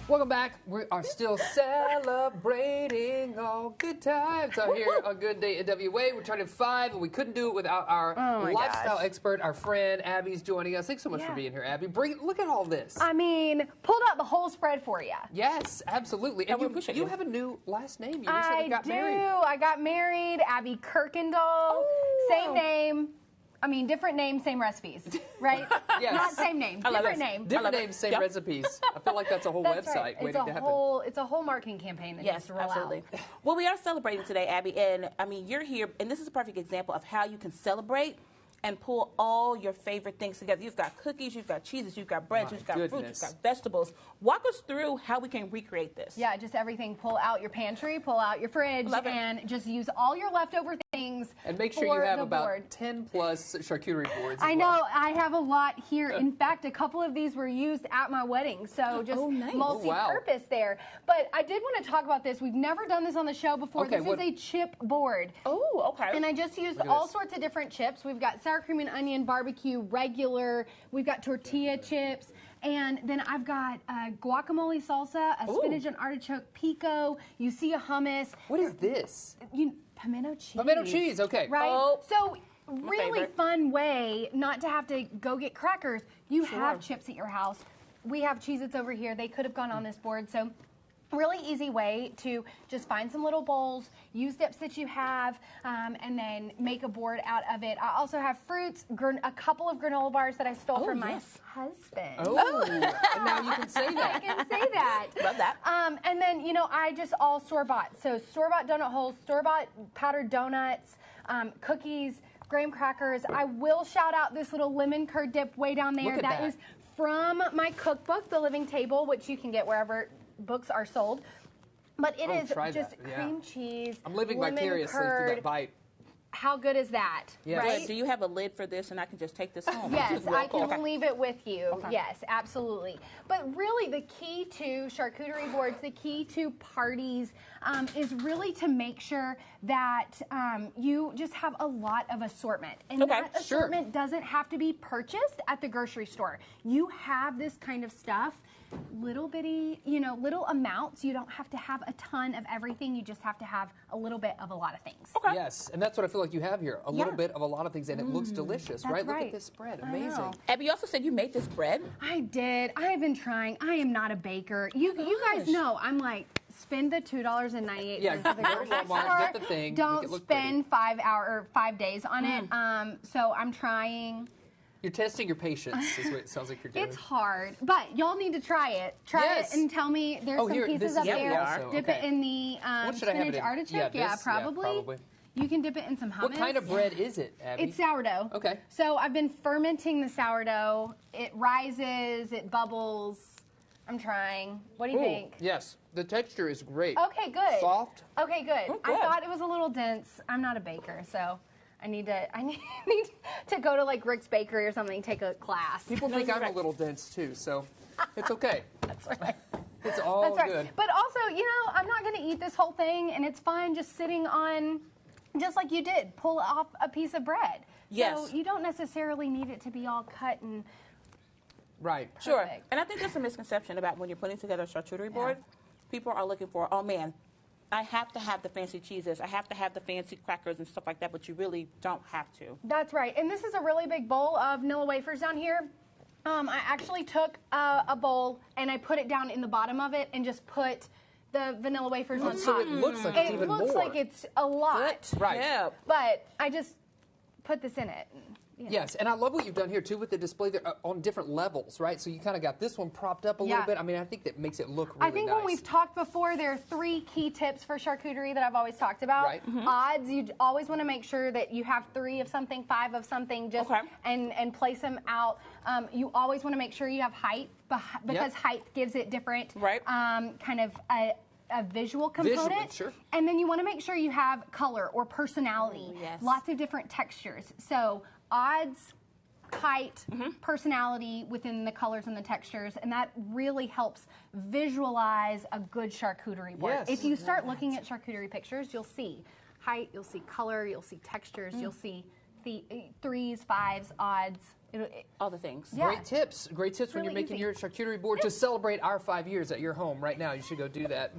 Welcome back. We are still celebrating all good times out here on Good Day NWA. We're turning 5, and we couldn't do it without our lifestyle expert, our friend Abby's joining us. Thanks so much for being here, Abby. Look at all this. I mean, pulled out the whole spread for you. Yes, absolutely. And you have a new last name. You recently got married. I got married. Abby Kirkendall. Oh. Same name. I mean, different name, same recipes, right? Yes. Not same name, different name. Different name, same recipes. I feel like that's a whole website right. waiting to happen. It's a whole marketing campaign that needs to roll out. Well, we are celebrating today, Abby, and I mean, you're here, and this is a perfect example of how you can celebrate and pull all your favorite things together. You've got cookies, you've got cheeses, you've got breads, you've got fruits, you've got vegetables. Walk us through how we can recreate this. Yeah, just everything. Pull out your pantry, pull out your fridge, and just use all your leftover things. And make sure you have about 10 plus charcuterie boards. I know, I have a lot here. In fact, a couple of these were used at my wedding, so just multi-purpose there. But I did want to talk about this. We've never done this on the show before. This is a chip board. Oh, okay. And I just used all sorts of different chips. We've got sour cream and onion, barbecue, regular. We've got tortilla chips. And then I've got guacamole salsa, a spinach and artichoke pico. You see a hummus. What is this? Pimento cheese. Pimento cheese, okay. Right? So really fun way not to have to go get crackers. You have chips at your house. We have Cheez-Its over here. They could have gone on this board. So really easy way to just find some little bowls, use dips that you have, and then make a board out of it. I also have fruits, a couple of granola bars that I stole from my husband. Oh, now you can say that. I can say that. Love that. And then, you know, I just all store-bought. So store-bought donut holes, store-bought powdered donuts, cookies, graham crackers. I will shout out this little lemon curd dip way down there. Look at that is from my cookbook, The Living Table, which you can get wherever books are sold. But it is just cream cheese. I'm living vicariously through that bite. How good is that? Yes. Right? Do you have a lid for this, and I can just take this home? Yes, I can leave it with you. Yes, absolutely. But really, the key to charcuterie boards, the key to parties, is really to make sure that you just have a lot of assortment. And that assortment doesn't have to be purchased at the grocery store. You have this kind of stuff. Little bitty, little amounts. You don't have to have a ton of everything. You just have to have a little bit of a lot of things. Okay. Yes, and that's what I feel like you have here. A little bit of a lot of things, and it looks delicious, right? Look at this spread. Amazing. Abby, you also said you made this bread? I did. I have been trying. I am not a baker. You guys know I'm like, spend the $2.98 at the grocery store. Get the thing. Don't spend 5 days on it. So I'm trying. You're testing your patience, is what it sounds like you're doing. It's hard, but y'all need to try it. Try it and tell me. There's some pieces up there. Dip it in the spinach artichoke. Yeah, probably. You can dip it in some hummus. What kind of bread is it, Abby? It's sourdough. Okay. So I've been fermenting the sourdough. It rises, it bubbles. I'm trying. What do you think? Yes, the texture is great. Okay, good. Soft. Okay, good. I thought it was a little dense. I'm not a baker, so I need to go to like Rick's Bakery or something, take a class. People think I'm a little dense too, so it's okay. That's right. It's all good. But also, I'm not going to eat this whole thing, and it's fine just sitting on, just like you did, pull off a piece of bread. Yes. So you don't necessarily need it to be all cut and perfect. Sure. And I think there's a misconception about when you're putting together a charcuterie board. People are looking for, oh man, I have to have the fancy cheeses. I have to have the fancy crackers and stuff like that, but you really don't have to. That's right. And this is a really big bowl of vanilla wafers down here. I actually took a bowl and I put it down in the bottom of it and just put the vanilla wafers on top. So it looks like it's even more. It looks like it's a lot. Right. Yeah. But I just put this in it. Yes, and I love what you've done here, too, with the display there on different levels, right? So you kind of got this one propped up a little bit. I mean, I think that makes it look really nice. I think when we've talked before, there are 3 key tips for charcuterie that I've always talked about. Right. Odds, you always want to make sure that you have 3 of something, 5 of something, just and place them out. You always want to make sure you have height, because height gives it different kind of a visual component. And then you want to make sure you have color or personality. Lots of different textures. So odds, height, personality within the colors and the textures, and that really helps visualize a good charcuterie board. If you start looking at charcuterie pictures, you'll see height, you'll see color, you'll see textures, you'll see threes, fives, odds. All the things. Yeah. Great tips. Great tips when you're making your charcuterie board to celebrate our 5 years at your home right now. You should go do that.